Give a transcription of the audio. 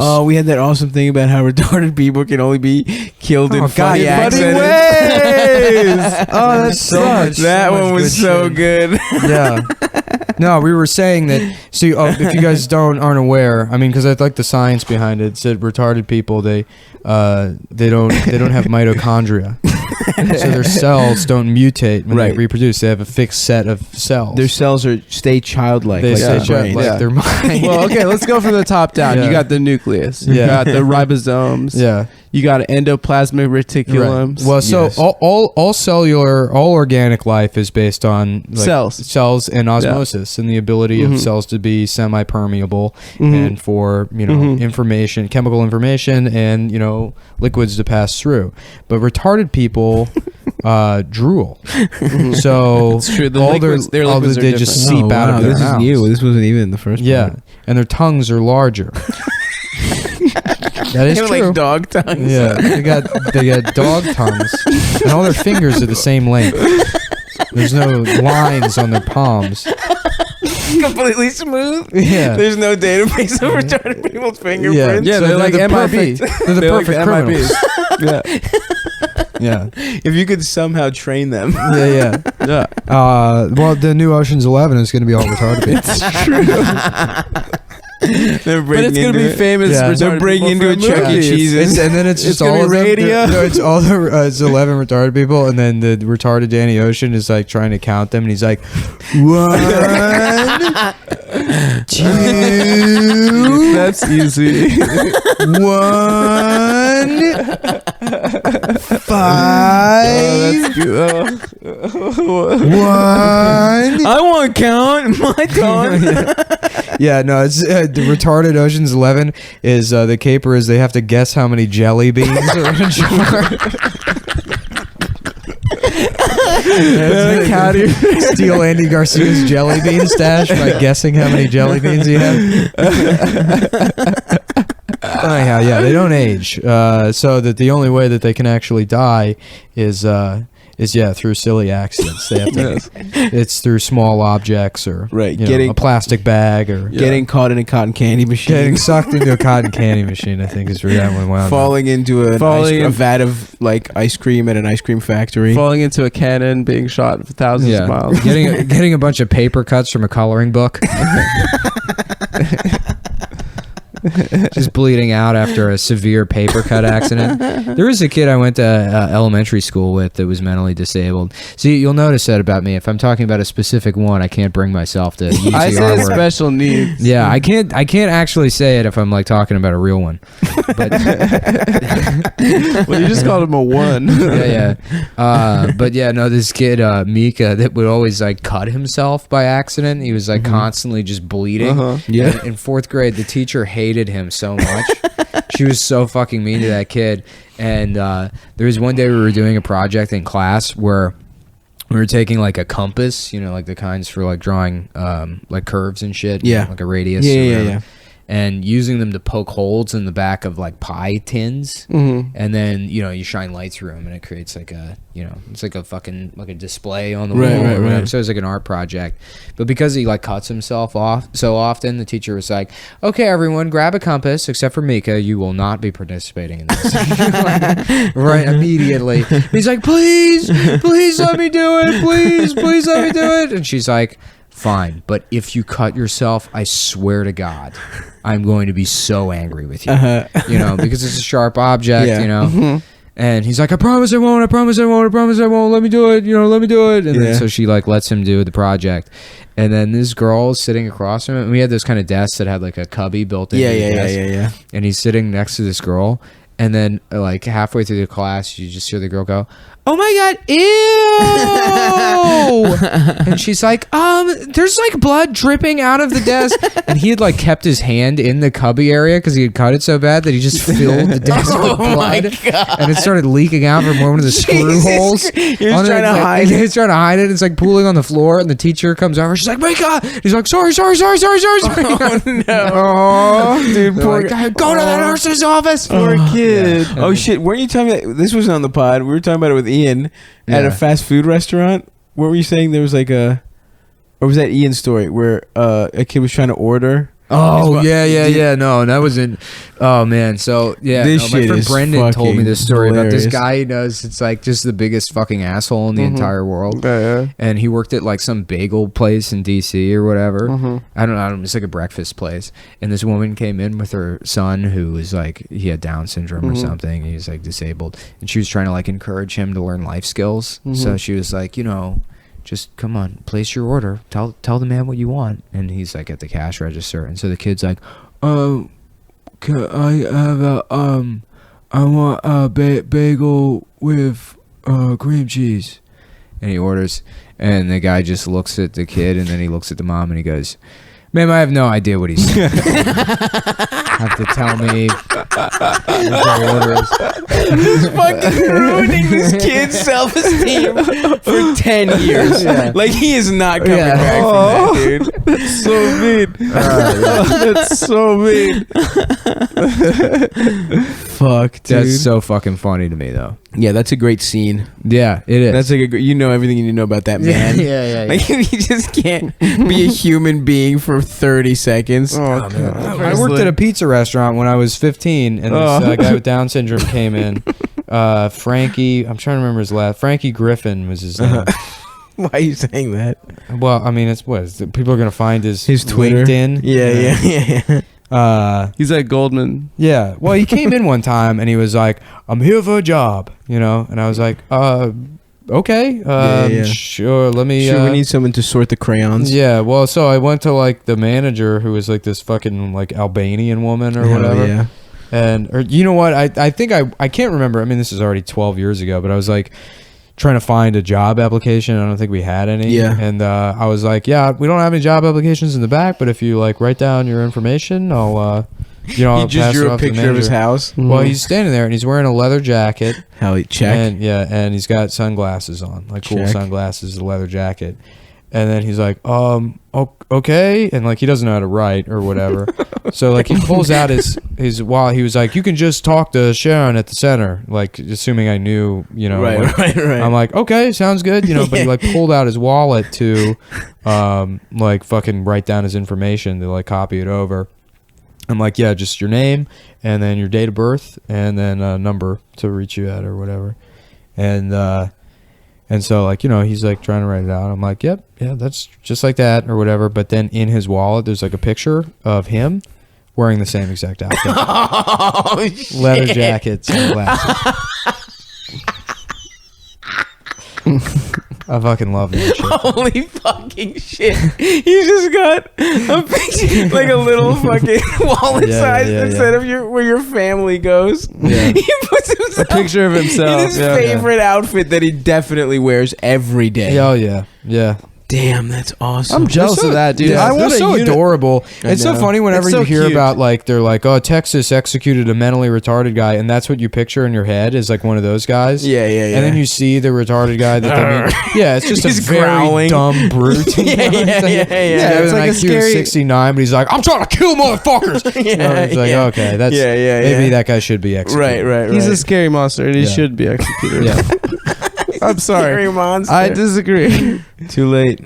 Oh, we had that awesome thing about how retarded people can only be killed in funny ways. Oh, that's so much. That one was so good. Yeah. No, we were saying that. See, if you guys aren't aware, I mean, because I like the science behind it. It said retarded people they don't have mitochondria, so their cells don't mutate when they reproduce. They have a fixed set of cells. Their cells stay childlike. They like stay like their mind. Well, okay, let's go from the top down. You got the nucleus. You got the ribosomes. Yeah. You got endoplasmic reticulum. Right. Well, so all cellular, all organic life is based on cells and osmosis, and the ability of cells to be semi-permeable, and for information, chemical information, and liquids to pass through. But retarded people drool, so it's true. They just seep out of their mouths. This is new. This wasn't even in the first. Yeah, and their tongues are larger. That is true. Like dog tongues. Yeah, they got dog tongues, and all their fingers are the same length. There's no lines on their palms. Completely smooth. Yeah. There's no database of retarded people's fingerprints. Yeah, so they're like MIB. They're the perfect criminals. Yeah. If you could somehow train them. Yeah. Well, the new Ocean's 11 is going to be all retarded people. It's true. But it's gonna be famous. Yeah. They're breaking into a Chuck E. Cheese's, and then it's just all all of radio. No, it's all it's 11 retarded people, and then the retarded Danny Ocean is like trying to count them, and he's like, 1, 2. That's easy. 1, 5. That's good. 1. I want to count my tongue. Yeah, no, it's the retarded Ocean's 11 is the caper is they have to guess how many jelly beans are in a jar. How do you steal Andy Garcia's jelly bean stash by guessing how many jelly beans he has? Anyhow, yeah, they don't age, so that the only way that they can actually die is through silly accidents. They have to, it's through small objects or getting a plastic bag or getting caught in a cotton candy machine, getting sucked into a cotton candy machine. I think is where that one wound falling into a vat of like ice cream at an ice cream factory, falling into a cannon, being shot for thousands of miles, getting a bunch of paper cuts from a coloring book. Just bleeding out after a severe paper cut accident. There was a kid I went to elementary school with that was mentally disabled. See, you'll notice that about me. If I'm talking about a specific one, I can't bring myself to use I the R said word. special needs. Yeah, I can't actually say it if I'm like talking about a real one. But well, you just called him a 1. But yeah, no, this kid Mika that would always like cut himself by accident. He was like constantly just bleeding. Yeah. In 4th grade, the teacher hated him so much. She was so fucking mean to that kid. And there was one day we were doing a project in class where we were taking like a compass, like the kinds for like drawing like curves and shit. Like a radius. Yeah. And using them to poke holes in the back of like pie tins, and then you shine light through them, and it creates like a it's like a fucking like a display on the wall. Right. So it's like an art project. But because he like cuts himself off so often, the teacher was like, "Okay, everyone, grab a compass, except for Mika. You will not be participating in this." Right, immediately. He's like, "Please let me do it. Please let me do it." And she's like, "Fine, but if you cut yourself, I swear to God, I'm going to be so angry with you." Because it's a sharp object, And he's like, I promise I won't, let me do it, let me do it. And then so she like lets him do the project. And then this girl is sitting across from him. And we had those kind of desks that had like a cubby built into the desk. Yeah. And he's sitting next to this girl. And then like halfway through the class, you just hear the girl go, "Oh my God, ew!" And she's like, there's like blood dripping out of the desk. And he had like kept his hand in the cubby area because he had cut it so bad that he just filled the desk with blood. And it started leaking out from one of the screw holes. He was trying to hide it. He was trying to hide it. It's like pooling on the floor. And the teacher comes over. She's like, "Mika!" He's like, sorry. Oh, no. Oh, dude, poor guy. Go to the nurse's office. Poor kid. Yeah. Oh, shit. Weren't you telling me this wasn't on the pod? We were talking about it with Ian at a fast food restaurant. What were you saying? There was like or was that Ian's story where a kid was trying to order Oh yeah. No, that wasn't. Oh man. So yeah, This my shit friend is Brendan told me this story about this hilarious. guy he knows. It's like just the biggest fucking asshole in the entire world. And he worked at like some bagel place in DC or whatever. I don't know. It's like a breakfast place. And this woman came in with her son who was like he had Down syndrome or something. He was like disabled, and she was trying to like encourage him to learn life skills. So she was like, just come on, place your order. Tell the man what you want. And he's like at the cash register, and so the kid's like, can I have I want a bagel with cream cheese. And he orders, and the guy just looks at the kid, and then he looks at the mom, and he goes, ma'am, I have no idea what he's saying. Have to tell me what the order is. He's fucking ruining this kid's self-esteem for 10 years. Like, he is not coming back from that, dude. That's so mean. That's so mean. Fuck, dude. That's so fucking funny to me, though. Yeah, that's a great scene. Yeah, it is. That's like a great, you know everything you need to know about that man. Yeah. Like, you just can't be a human being for 30 seconds. Oh, man. I worked at a pizza restaurant when I was 15, and this guy with Down syndrome came in. Frankie, I'm trying to remember his last. Frankie Griffin was his name. Why are you saying that? Well, I mean, it's what people are gonna find his Twitter. LinkedIn. Yeah. He's at Goldman. Yeah. Well, he came in one time and he was like, "I'm here for a job," and I was like, okay, sure. Let me. Sure, we need someone to sort the crayons. Yeah. Well, so I went to like the manager who was like this fucking like Albanian woman or whatever. Yeah. Or you know what? I think I can't remember. I mean, this is already 12 years ago, but I was like trying to find a job application. I don't think we had any. Yeah. And I was like, yeah, we don't have any job applications in the back, but if you like write down your information, I'll He I'll just pass it drew a off to the picture of his manager. house. Well, he's standing there and he's wearing a leather jacket. Hell, he check. And he's got sunglasses on, like cool Check. sunglasses, a leather jacket. And then he's like, okay. And like, he doesn't know how to write or whatever. So like he pulls out his wallet. He was like, you can just talk to Sharon at the center. Like assuming I knew, Right. I'm like, okay, sounds good. But he like pulled out his wallet to, like fucking write down his information to like copy it over. I'm like, yeah, just your name and then your date of birth and then a number to reach you at or whatever. And so like, he's like trying to write it out. I'm like, yep, yeah, that's just like that or whatever. But then in his wallet, there's like a picture of him wearing the same exact outfit. Oh, shit. Leather jacket, sunglasses. I fucking love that shit. Holy fucking shit. He just got a picture, like a little fucking wallet size instead of where your family goes. Yeah. He puts himself A picture of himself. in his favorite outfit that he definitely wears every day. Oh, yeah. Yeah. Damn, that's awesome. I'm jealous of that, dude. Yeah, I want they're a so unit- adorable. It's so know. funny whenever It's so you hear cute. about like they're like, oh, Texas executed a mentally retarded guy, and that's what you picture in your head is like one of those guys. Yeah. And then you see the retarded guy that they mean. Yeah, it's just He's a very growling. dumb brute. Yeah. It's like like a IQ scary- 69, but he's like, I'm trying to kill motherfuckers. It's like, okay, that's maybe that guy should be executed. Right. He's a scary monster, and he Yeah. should be executed. Yeah. I'm sorry. Scary monster. I disagree. Too late.